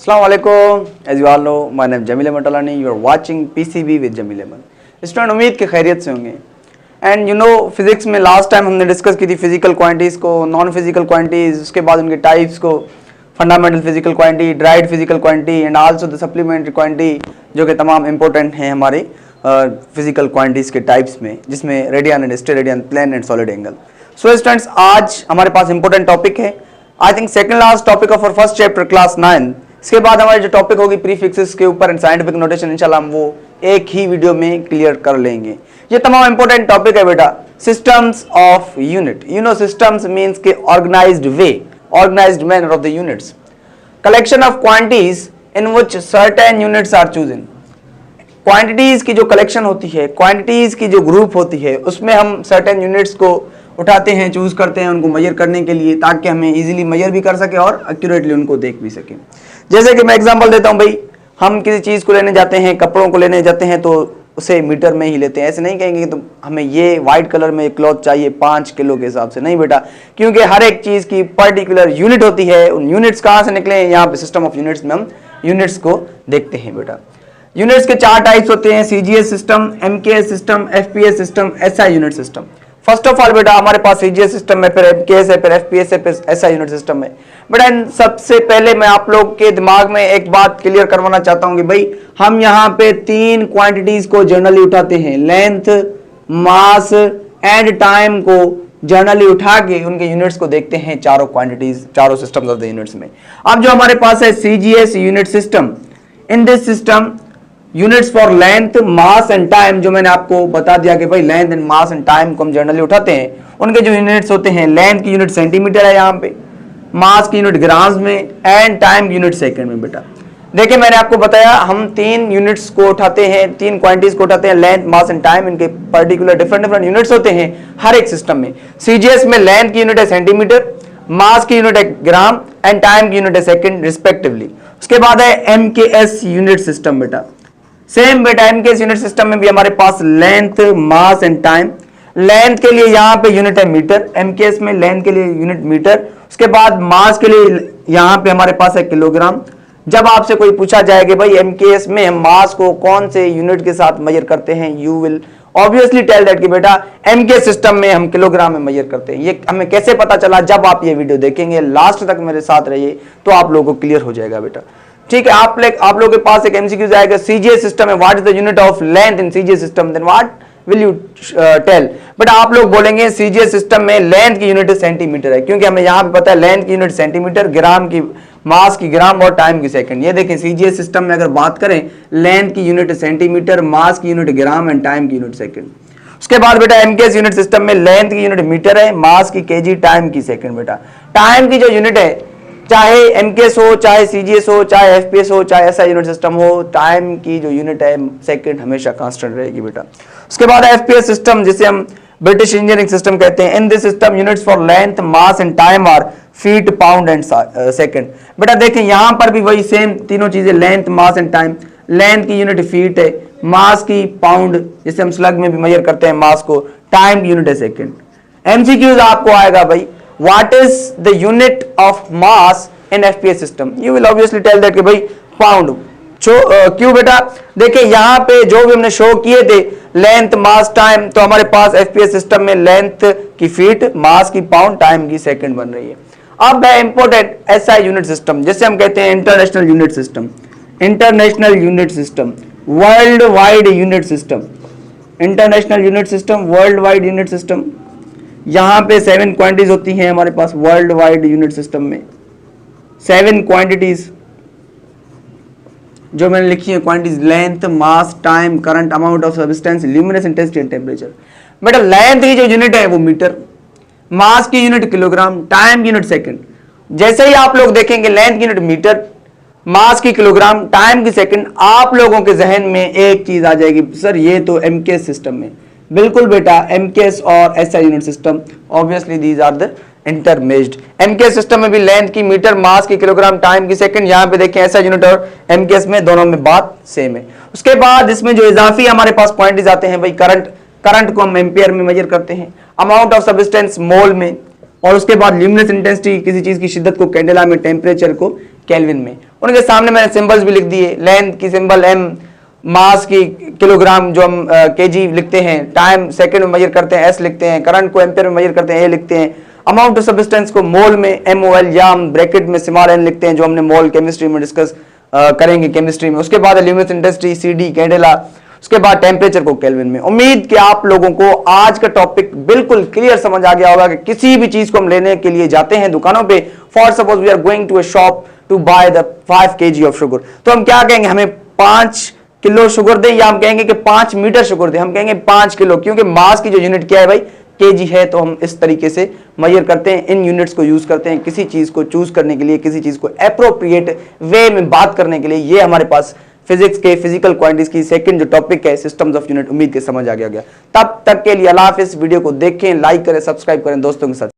Assalamu alaikum. As you all know, my name is Jamil Ahmed Talani. You are watching PCB with Jamil Ahmed. Student उम्मीद के खैरियत से होंगे। And you know physics में last time हमने discuss की थी फिजिकल क्वांटिटीज़ को, नॉन फिजिकल क्वांटिटीज़, उसके बाद उनके टाइप्स को, fundamental physical quantity, dried physical quantity and also the supplementary quantity, जो कि तमाम इंपॉर्टेंट हैं हमारे फिजिकल क्वांटिटीज़ के टाइप्स में, जिसमें radian and steradian, plane and solid angle. So students, आज हमारे पास इंपॉर्टेंट टॉपिक है, I think second last topic of our first chapter class 9। इसके बाद हमारी जो टॉपिक होगी प्रीफिक्सेस के ऊपर एंड साइंटिफिक नोटेशन, इंशाल्लाह हम वो एक ही वीडियो में क्लियर कर लेंगे। ये तमाम इंपॉर्टेंट टॉपिक है बेटा। Systems of unit, you know systems means के organised way, organised manner of the units, collection of quantities in which certain units are chosen. Quantities की जो कलेक्शन होती है, क्वांटिटीज की जो ग्रुप होती है, उसमें हम सर्टेन यूनिट्स को उठाते हैं, चूज करते हैं उनको मेजर करने के लिए, ताकि हमें इजीली मेजर भी कर सके और एक्यूरेटली उनको देख भी सकें। जैसे कि मैं एग्जांपल देता हूं भाई, हम किसी चीज़ को लेने जाते हैं, कपड़ों को लेने जाते हैं तो उसे मीटर में ही लेते हैं। ऐसे नहीं कहेंगे कि तो हमें ये वाइट कलर में क्लॉथ चाहिए 5 किलो के हिसाब से, नहीं बेटा, क्योंकि हर एक चीज़ की पर्टिकुलर यूनिट होती है। उन यूनिट्स कहाँ से निकले, यहाँ पे सिस्टम ऑफ यूनिट्स में हम यूनिट्स को देखते हैं बेटा। यूनिट्स के 4 टाइप्स होते हैं, CGS system, MKS system, FPS system, SI unit system. First of all बेटा हमारे पास CGS सिस्टम है, फिर MKS है, फिर FPS है, फिर SI यूनिट सिस्टम है बेटा। सबसे पहले मैं आप लोग के दिमाग में एक बात क्लियर करवाना चाहता हूं कि भाई हम यहाँ पे 3 क्वांटिटीज को जनरली उठाते हैं, लेंथ, मास एंड टाइम को जनरली उठा के उनके यूनिट्स को देखते हैं, चारों क्वांटिटीज, चारों सिस्टम्स ऑफ द यूनिट्स में। अब जो हमारे पास है CGS unit system, in this system units for length, mass and time, जो मैंने आपको बता दिया कि भाई length and mass and time को हम जनरली उठाते हैं। उनके जो यूनिट्स होते हैं, लेंथ की यूनिट सेंटीमीटर है यहाँ पे, मास की यूनिट ग्राम्स में एंड टाइम की यूनिट सेकंड में बेटा। देखिए मैंने आपको बताया हम 3 यूनिट्स को उठाते हैं, 3 क्वांटिटीज को उठाते हैं, लेंथ, मास एंड टाइम। इनके पर्टिकुलर डिफरेंट यूनिट्स होते हैं हर एक सिस्टम में। CGS में लेंथ की यूनिट है सेंटीमीटर, मास की यूनिट है ग्राम एंड टाइम की यूनिट है सेकंड रिस्पेक्टिवली। उसके बाद है MKS यूनिट सिस्टम बेटा। सेम बेटा MKS यूनिट सिस्टम में भी हमारे पास length, mass and time. Length के लिए यहाँ पे यूनिट है मीटर, MKS में लेंथ के लिए यूनिट मीटर। उसके बाद मास के लिए यहाँ पे हमारे पास है किलोग्राम। जब आपसे कोई पूछा जाए कि भाई MKS में हम मास को कौन से यूनिट के साथ मेजर करते हैं, you will obviously tell that कि बेटा MKS सिस्टम में हम किलोग्राम में मेजर करते हैं। ये हमें कैसे पता चला, जब आप ये वीडियो देखेंगे, लास्ट तक मेरे साथ रहिए तो आप लोगों को क्लियर हो जाएगा बेटा। ठीक है, आप लोगों के पास एक MCQ जाएगा, CGS सिस्टम है, what is the unit of length in CGS system, then what will you tell. But आप लोग बोलेंगे CGS सिस्टम में लेंथ की यूनिट सेंटीमीटर है, क्योंकि हमें यहाँ पे पता है लेंथ की यूनिट सेंटीमीटर, ग्राम की, मास की ग्राम और टाइम की सेकंड। ये देखें CGS सिस्टम में अगर बात करें, लेंथ की यूनिट सेंटीमीटर, मास की यूनिट ग्राम एंड टाइम की यूनिट सेकंड। उसके बाद बेटा MKS यूनिट सिस्टम में लेंथ की यूनिट मीटर है, मास की kg, टाइम की सेकंड बेटा। टाइम की जो यूनिट है, चाहे MKS हो, चाहे CGS हो, चाहे FPS हो, चाहे SI यूनिट सिस्टम हो, टाइम की जो यूनिट है सेकंड हमेशा कांस्टेंट रहेगी बेटा। उसके बाद FPS सिस्टम, जिसे हम ब्रिटिश इंजीनियरिंग सिस्टम कहते हैं। In this system units for length, mass and time are feet, pound and second बेटा। देखें यहाँ पर भी वही सेम तीनों चीजें, length, mass and time. Length की यूनिट फीट है, मास की पाउंड, जिसे हम स्लग में भी मेजर करते हैं मास को, टाइम की यूनिट है सेकंड। MCQs आपको आएगा भाई, what is the unit of mass in FPS system? You will obviously tell that कि भाई pound। क्यों बेटा, देखिए यहाँ पे जो भी हमने शो किए थे, लेंथ, मास, टाइम, तो हमारे पास FPS सिस्टम में लेंथ की फीट, मास की पाउंड, टाइम की सेकंड बन रही है। अब है इंपॉर्टेंट SI यूनिट सिस्टम, जिसे हम कहते हैं international unit system. International unit system, world wide unit system. International unit system, world wide unit system. यहाँ पे 7 क्वांटिटीज होती हैं हमारे पास वर्ल्ड वाइड यूनिट सिस्टम में। 7 क्वांटिटीज जो मैंने लिखी है, quantities, length, mass, time, current, amount of substance, luminous intensity and temperature. बेटा लेंथ की जो यूनिट है वो मीटर, मास की यूनिट किलोग्राम, टाइम की यूनिट सेकंड। जैसे ही आप लोग देखेंगे लेंथ की यूनिट मीटर, मास की किलोग्राम, टाइम की सेकंड, आप लोगों के जहन में एक चीज आ जाएगी, सर ये तो MKS सिस्टम में। बिल्कुल बेटा, MKS और SI unit system obviously these are the intermixed. MKS system में भी लेंथ की मीटर, मास की किलोग्राम, टाइम की सेकंड। यहाँ पे देखें SI यूनिट और MKS में दोनों में बात सेम है। उसके बाद इसमें जो इजाफी हमारे पास क्वांटिटीज आते हैं भाई, करंट को हम एम्पियर में मेजर करते हैं, अमाउंट ऑफ सब्सटेंस मोल में, और उसके बाद ल्यूमिनेस इंटेंसिटी, किसी चीज की शिद्दत को कैंडेला में, टेम्परेचर को केल्विन में। उनके सामने मैंने सिंबल्स भी लिख दिए, लेंथ की सिंबल m, मास की किलोग्राम जो हम केजी लिखते हैं, टाइम सेकंड में मेजर करते हैं s लिखते हैं, करंट को एम्पियर में मेजर करते हैं a लिखते हैं, अमाउंट ऑफ सब्सटेंस को मोल में MOL या हम ब्रैकेट में स्मॉल n लिखते हैं जो हमने मोल केमिस्ट्री में डिस्कस करेंगे केमिस्ट्री में। उसके बाद ल्यूमिनेसेंस इंटेंसिटी CD कैंडेला, उसके बाद टेम्परेचर को केल्विन में। उम्मीद कि आप लोगों को आज का टॉपिक बिल्कुल क्लियर समझ आ गया होगा कि किसी भी चीज को हम लेने के लिए जाते हैं दुकानों पे, for suppose we are going to a shop to buy the 5 kg of sugar, तो हम क्या कहेंगे, हमें 5 किलो शुगर दें या हम कहेंगे कि 5 मीटर शुगर दें? हम कहेंगे 5 किलो, क्योंकि मास की जो यूनिट क्या है भाई, केजी है। तो हम इस तरीके से मेजर करते हैं, इन यूनिट्स को यूज करते हैं किसी चीज को चूज करने के लिए, किसी चीज को एप्रोप्रिएट वे में बात करने के लिए। ये हमारे पास फिजिक्स के फिजिकल क्वांटिटीज की सेकंड जो टॉपिक है, सिस्टम्स ऑफ यूनिट। उम्मीद के समझ आ गया। तब तक के लिए अल्लाह हाफिज़। वीडियो को देखें, लाइक करें, सब्सक्राइब करें दोस्तों के साथ।